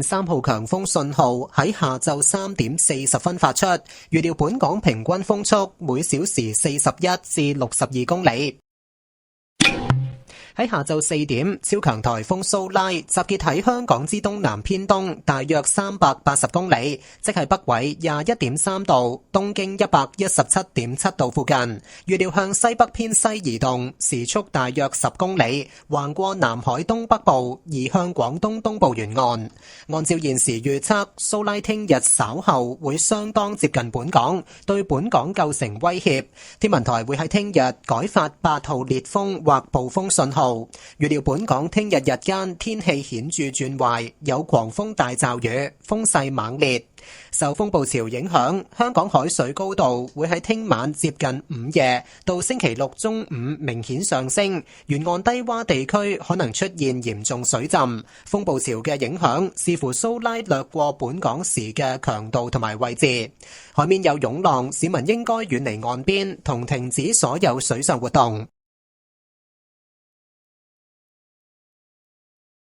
3號強風信號喺下晝3點40分發出，預料本港平均風速每小時41至62公里。喺下晝4點，超強颱風蘇拉集結喺香港之東南偏東大約380公里，即係北緯21.3度、東經117.7度附近。預料向西北偏西移動，時速大約10公里，橫過南海東北部，移向廣東東部沿岸。按照現時預測，蘇拉聽日稍後會相當接近本港，對本港構成威脅。天文台會喺聽日改發8號烈風或暴風信號。預料本港聽日日間天氣顯著轉壞，有狂風大驟雨，風勢猛烈。受風暴潮影響，香港海水高度會喺聽晚接近午夜到星期六中午明顯上升，沿岸低洼地區可能出現嚴重水浸。風暴潮嘅影響視乎蘇拉掠過本港時嘅強度同埋位置。海面有湧浪，市民應該遠離岸邊同停止所有水上活動。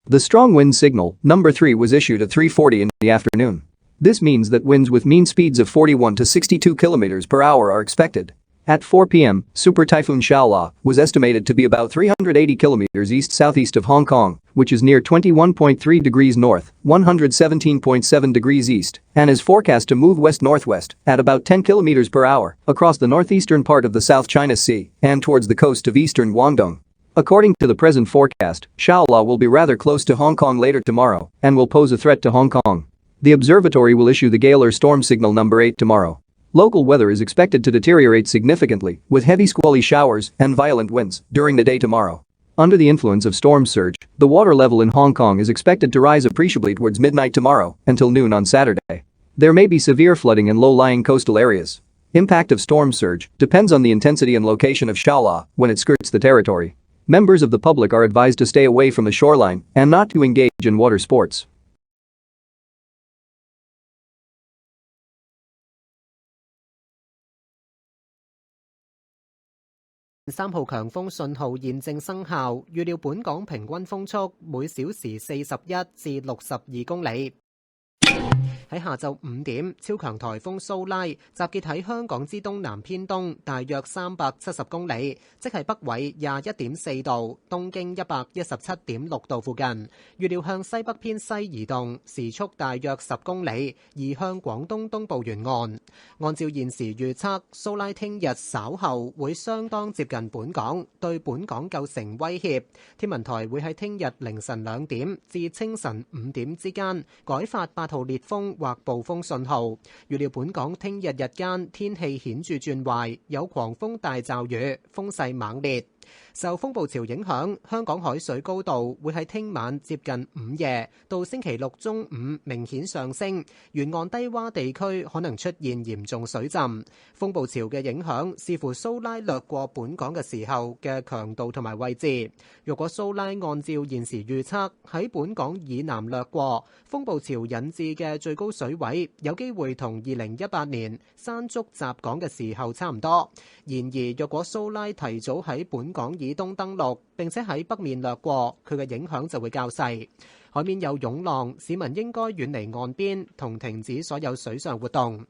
The strong wind signal, number 3, was issued at 3:40 in the afternoon. This means that winds with mean speeds of 41 to 62 km per hour are expected. At 4 p.m., Super Typhoon Shaola was estimated to be about 380 km east-southeast of Hong Kong, which is near 21.3 degrees north, 117.7 degrees east, and is forecast to move west-northwest at about 10 km per hour across the northeastern part of the South China Sea and towards the coast of eastern Guangdong. According to the present forecast, Shaola will be rather close to Hong Kong later tomorrow and will pose a threat to Hong Kong. The observatory will issue the gale or storm signal number 8 tomorrow. Local weather is expected to deteriorate significantly with heavy squally showers and violent winds during the day tomorrow. Under the influence of storm surge, the water level in Hong Kong is expected to rise appreciably towards midnight tomorrow until noon on Saturday. There may be severe flooding in low-lying coastal areas. Impact of storm surge depends on the intensity and location of Shaola when it skirts the territory. Members of the public are advised to stay away from the shoreline and not to engage in water sports.3號強風信號現正生效，預料本港平均風速每小時41至62公里。喺下晝5點，超強颱風蘇拉集結喺香港之東南偏東大約370公里，即係北緯21.4度、東經117.6度附近。預料向西北偏西移動，時速大約10公里，移向廣東東部沿岸。按照現時預測，蘇拉聽日稍後會相當接近本港，對本港構成威脅。天文台會喺聽日凌晨2點至清晨5點之間改發8號烈風或暴風信號。預料本港聽日日間天氣顯著轉壞，有狂風大驟雨，風勢猛烈。受風暴潮影響，香港海水高度會喺聽晚接近午夜到星期六中午明顯上升，沿岸低洼地區可能出現嚴重水浸。風暴潮嘅影響視乎蘇拉掠過本港嘅時候嘅強度同埋位置。若果蘇拉按照現時預測喺本港以南掠過，風暴潮引致嘅最高水位有機會同2018年山竹襲港嘅時候差唔多。然而，若果蘇拉提早喺本港以東登陸，並且喺北面掠過，佢嘅影響就會較細。海面有湧浪，市民應該遠離岸邊同停止所有水上活動。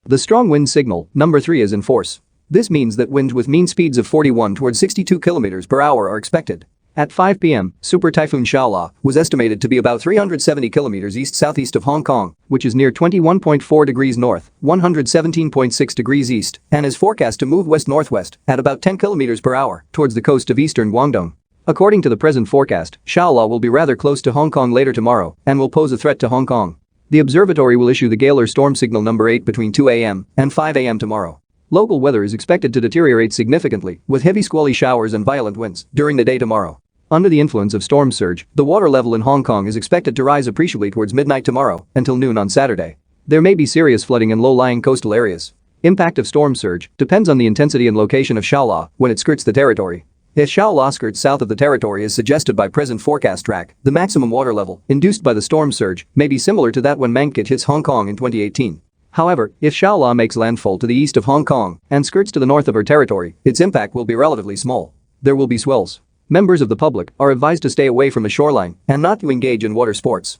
The strong wind signal, number 3, is in force. This means that winds with mean speeds of 41 towards 62 km per hour are expected. At 5 p.m., Super Typhoon Shaola was estimated to be about 370 km east-southeast of Hong Kong, which is near 21.4 degrees north, 117.6 degrees east, and is forecast to move west-northwest at about 10 km per hour towards the coast of eastern Guangdong. According to the present forecast, Shaola will be rather close to Hong Kong later tomorrow and will pose a threat to Hong Kong. The observatory will issue the gale or storm signal number 8 between 2 a.m. and 5 a.m. tomorrow. Local weather is expected to deteriorate significantly with heavy squally showers and violent winds during the day tomorrow. Under the influence of storm surge, the water level in Hong Kong is expected to rise appreciably towards midnight tomorrow until noon on Saturday. There may be serious flooding in low-lying coastal areas. Impact of storm surge depends on the intensity and location of Shaola when it skirts the territory. If Shaola skirts south of the territory as suggested by present forecast track, the maximum water level induced by the storm surge may be similar to that when Mangkhut hits Hong Kong in 2018. However, if Shaola makes landfall to the east of Hong Kong and skirts to the north of her territory, its impact will be relatively small. There will be swells. Members of the public are advised to stay away from the shoreline and not to engage in water sports.